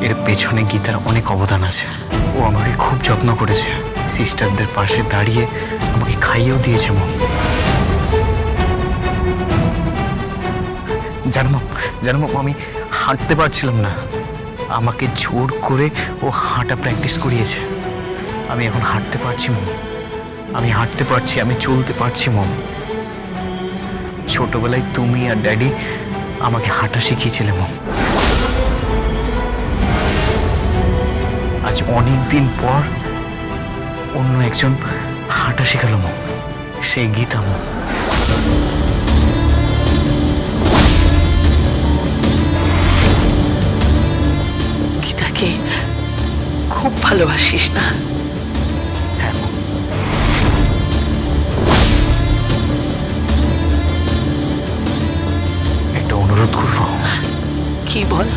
এর পেছনে গীতার অনেক অবদান আছে। ও আমাকে খুব যত্ন করেছে, সিস্টারদের পাশে দাঁড়িয়ে আমাকে খাইয়েও দিয়েছে মম। জানো মম, আমি হাঁটতে পারছিলাম না, আমাকে জোর করে ও হাঁটা প্র্যাকটিস করিয়েছে। আমি এখন হাঁটতে পারছি মম, আমি হাঁটতে পারছি, আমি চলতে পারছি মম। ছোটবেলায় তুমি আর ড্যাডি আমাকে হাঁটা শিখিয়েছিলে মম। আজ অনেক দিন পর অন্য একজন হাঁটা শেখালো মম, সেই গীতা মম। গীতাকে খুব ভালোবাসিস না? হ্যাঁ মম। একটা অনুরোধ করবো? কি বল?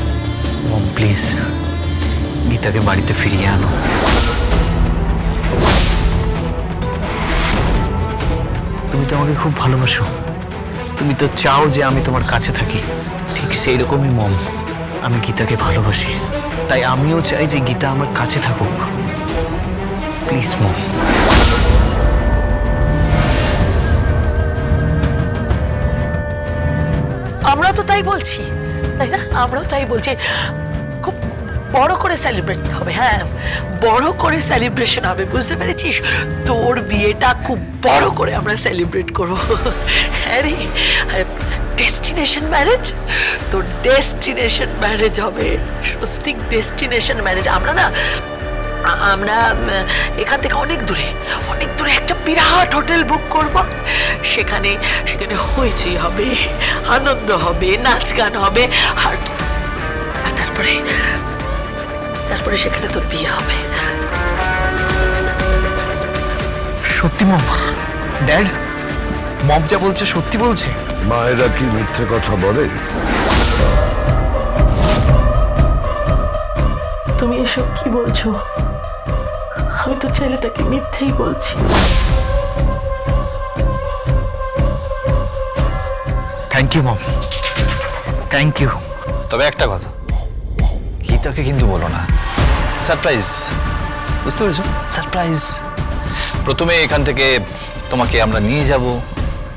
মম প্লিজ, গীতাকে বাড়িতে ফিরিয়ে আনো। তুমি তো আমাকে খুব ভালোবাসো, তুমি তো চাও যে আমি তোমার কাছে থাকি। ঠিক সেই রকমই মম, আমি গীতাকে ভালোবাসি, তাই আমিও চাই যে গীতা আমার কাছে থাকুক। প্লিজ মম। আমরা তো তাই বলছি, তাই না? আমরাও তাই বলছি, খুব বড় করে সেলিব্রেট হবে। হ্যাঁ, বড় করে সেলিব্রেশন হবে, বুঝতে পেরেছিস? তোর বিয়েটা খুব বড় করে আমরা সেলিব্রেট করবো। হ্যাঁ রে, ডেস্টিনেশন ম্যারেজ, তো ডেস্টিনেশন ম্যারেজ হবে, স্বস্তিক ডেস্টিনেশন ম্যারেজ। আমরা এখান থেকে অনেক দূরে একটা বিরাট হোটেল বুক করব। সেখানে হইচই হবে, আনন্দ হবে, নাচ গান হবে, আর তারপরে সেখানে তোর বিয়ে হবে। সত্যি মম? ড্যাড, মম যা বলছে সত্যি বলছে? মায়েরা কি মিথ্যে কথা বলে? তুমি এসব কি বলছো? আমি তো ছেলেটাকে মিথ্যেই বলছি। Thank you mum, thank you. তবে একটা কথা, গীতাকে কিন্তু বলো না। সারপ্রাইজ, বুঝতে পেরেছো? সারপ্রাইজ। প্রথমে এখান থেকে তোমাকে আমরা নিয়ে যাব,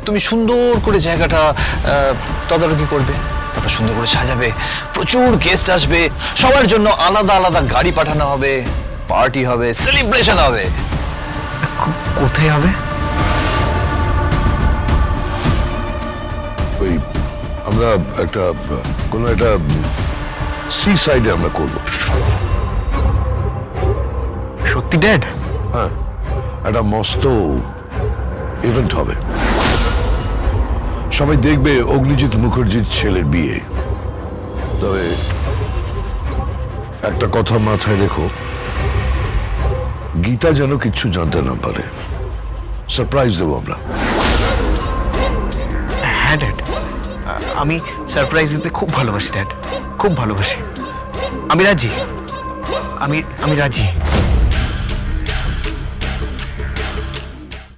তুমি সুন্দর করে জায়গাটা তদারকি করবে, তারপর সুন্দর করে সাজাবে, প্রচুর গেস্ট আসবে, সবার জন্য আলাদা আলাদা গাড়ি পাঠানো হবে, পার্টি হবে, সেলিব্রেশন হবে। কোথায় হবে? ওই আমরা কোনো একটা সি সাইডে আমরা করবো। সত্যি ড্যাড? হ্যাঁ, একটা মস্ত ইভেন্ট হবে, সবাই দেখবে অগ্নিজিৎ মুখার্জির ছেলের বিয়ে। তবে একটা কথা মাথায় রেখো, গীতা যেন কিচ্ছু জানতে না পারে। সারপ্রাইজ দেবো আমরা। হ্যাঁ ড্যাড, আমি সারপ্রাইজ দিতে খুব ভালোবাসি ড্যাড, খুব ভালোবাসি। আমি রাজি, আমি রাজি।